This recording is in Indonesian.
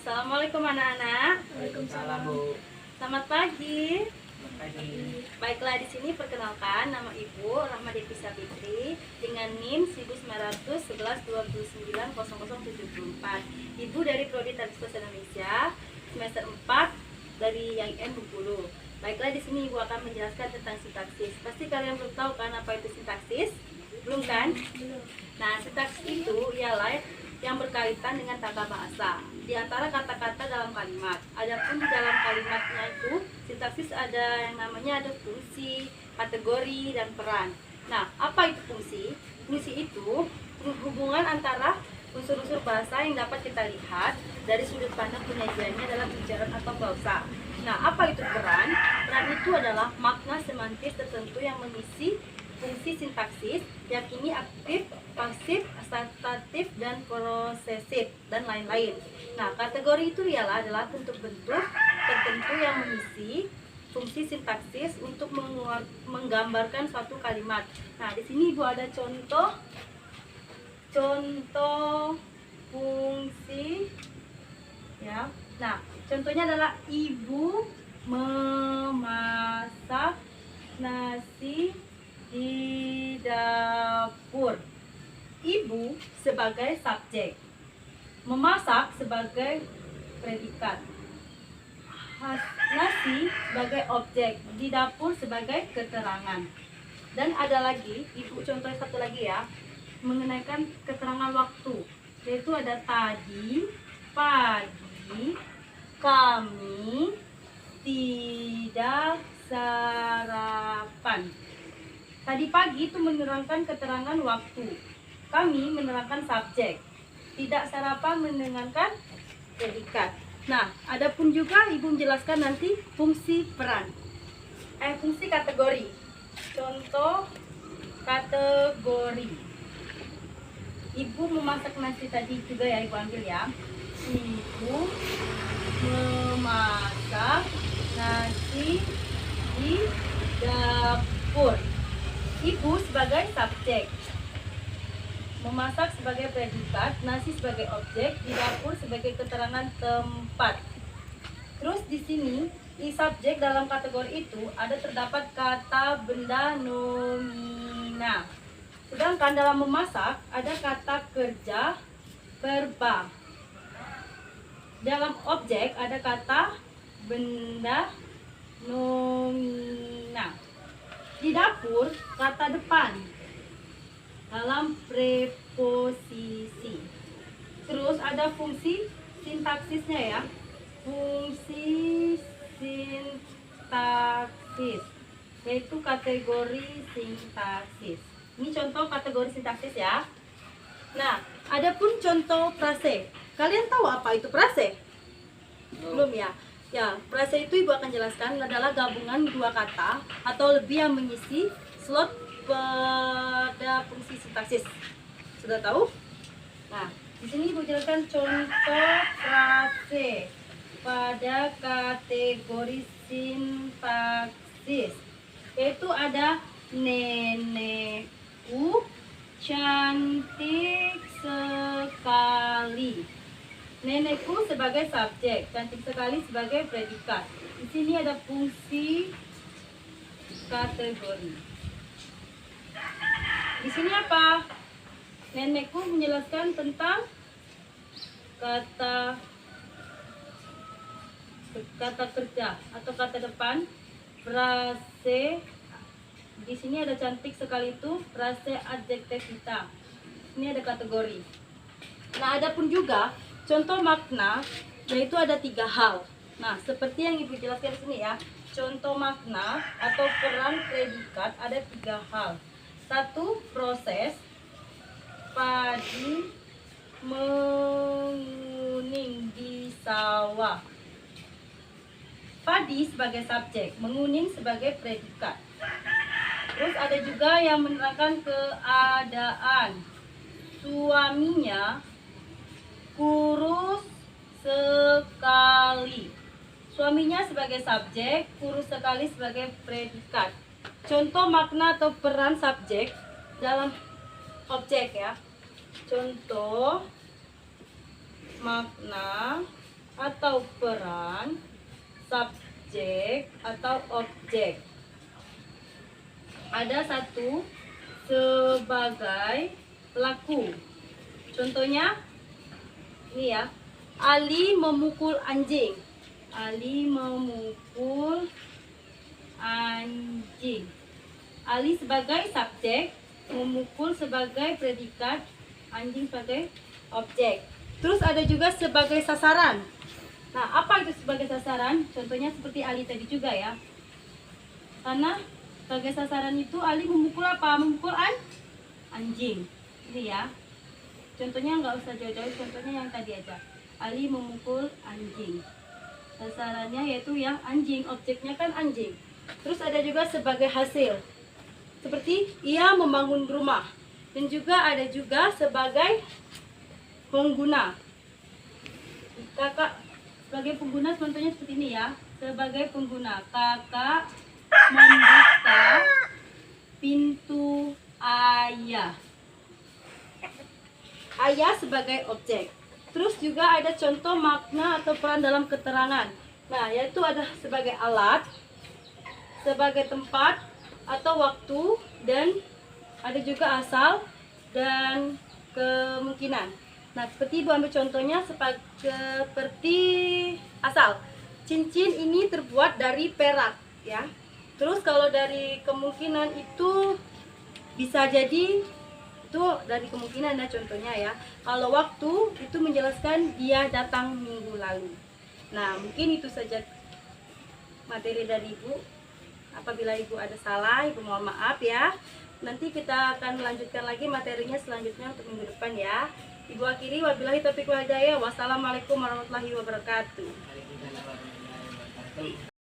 Assalamualaikum anak-anak. Waalaikumsalam, Bu. Selamat pagi. Selamat pagi. Baiklah, di sini perkenalkan, nama Ibu Rahma Devisa Fitri dengan NIM 1911290074. Ibu dari Prodi Teknik Bahasa Indonesia semester 4 dari YIN Bengkulu. Baiklah, di sini Ibu akan menjelaskan tentang sintaksis. Pasti kalian belum tahu kan apa itu sintaksis? Belum kan? Belum. Nah, sintaksis itu ialah yang berkaitan dengan tata bahasa di antara kata-kata dalam kalimat. Adapun di dalam kalimatnya itu sintaksis ada yang namanya ada fungsi, kategori, dan peran. Nah, apa itu fungsi? Fungsi itu hubungan antara unsur-unsur bahasa yang dapat kita lihat dari sudut pandang penyajiannya dalam ucapan atau klausa. Nah, apa itu peran? Peran itu adalah makna semantis tertentu yang mengisi fungsi sintaksis, yakni aktif, pasif, asaltatif, dan prosesif, dan lain-lain. Nah, kategori itu adalah bentuk-bentuk tertentu yang mengisi fungsi sintaksis untuk menggambarkan suatu kalimat. Nah, di sini Ibu ada contoh fungsi, ya. Nah, contohnya adalah Ibu memasak nasi di dapur. Ibu sebagai subjek, memasak sebagai predikat, nasi sebagai objek, di dapur sebagai keterangan. Dan ada lagi, Ibu contoh satu lagi ya, mengenaikan keterangan waktu, yaitu ada tadi, pagi, kami tidak sarapan. Tadi pagi itu menerangkan keterangan waktu. Kami menerangkan subjek. Tidak sarapan menerangkan predikat. Nah, adapun juga Ibu menjelaskan nanti fungsi peran. Fungsi kategori. Contoh kategori. Ibu memasak nasi tadi juga ya, Ibu ambil ya. Ibu memasak nasi di dapur. Ibu sebagai subjek, memasak sebagai predikat, nasi sebagai objek, di dapur sebagai keterangan tempat. Terus di sini di subjek dalam kategori itu ada terdapat kata, benda, nomina. Sedangkan dalam memasak ada kata kerja, verba. Dalam objek ada kata, benda, nomina. Di dapur kata depan dalam preposisi. Terus ada fungsi sintaksisnya ya. Fungsi sintaksis, yaitu kategori sintaksis. Ini contoh kategori sintaksis ya. Nah, adapun contoh frase. Kalian tahu apa itu frase? Belum ya? Ya, frase itu Ibu akan jelaskan adalah gabungan dua kata atau lebih yang mengisi slot pada fungsi sintaksis. Sudah tahu? Nah, di sini Ibu jelaskan contoh frase pada kategori sintaksis. Yaitu ada nenekku cantik sekali. Nenekku sebagai subjek, cantik sekali sebagai predikat. Di sini ada fungsi kategori. Di sini apa? Nenekku menjelaskan tentang kata kerja atau kata depan. Frase. Di sini ada cantik sekali itu frase adjektif kita. Ini ada kategori. Nah, adapun juga contoh makna, yaitu ada 3 hal. Nah, seperti yang Ibu jelaskan di sini ya. Contoh makna atau peran predikat ada 3 hal. 1. Proses. Padi menguning di sawah. Padi sebagai subjek, menguning sebagai predikat. Terus ada juga yang menerangkan keadaan. Suaminya kurus sekali. Suaminya sebagai subjek, kurus sekali sebagai predikat. Contoh makna atau peran subjek dalam objek ya. Contoh makna atau peran, subjek atau objek. Ada satu sebagai pelaku. Contohnya ini ya, Ali memukul anjing. Ali memukul anjing. Ali sebagai subjek, memukul sebagai predikat, anjing sebagai objek. Terus ada juga sebagai sasaran. Nah, apa itu sebagai sasaran? Contohnya seperti Ali tadi juga ya. Karena sebagai sasaran itu Ali memukul apa? Memukul anjing. Ini ya. Contohnya nggak usah jauh-jauh, contohnya yang tadi aja. Ali memukul anjing. Sasarannya yaitu yang anjing, objeknya kan anjing. Terus ada juga sebagai hasil. Seperti ia membangun rumah. Dan juga ada juga sebagai pengguna. Kakak sebagai pengguna contohnya seperti ini ya. Sebagai pengguna, kakak membuka pintu ayah. Ayah sebagai objek. Terus juga ada contoh makna atau peran dalam keterangan. Nah, yaitu ada sebagai alat, sebagai tempat atau waktu, dan ada juga asal dan kemungkinan. Nah, seperti Ibu ambil contohnya seperti asal. Cincin ini terbuat dari perak, ya. Terus kalau dari kemungkinan itu bisa jadi itu dari kemungkinan ya, contohnya ya. Kalau waktu itu menjelaskan dia datang minggu lalu. Nah, mungkin itu saja materi dari Ibu. Apabila Ibu ada salah, Ibu mohon maaf ya. Nanti kita akan melanjutkan lagi materinya selanjutnya untuk minggu depan ya. Ibu akhiri, wabillahi taufiq wal hidayah. Wassalamualaikum warahmatullahi wabarakatuh.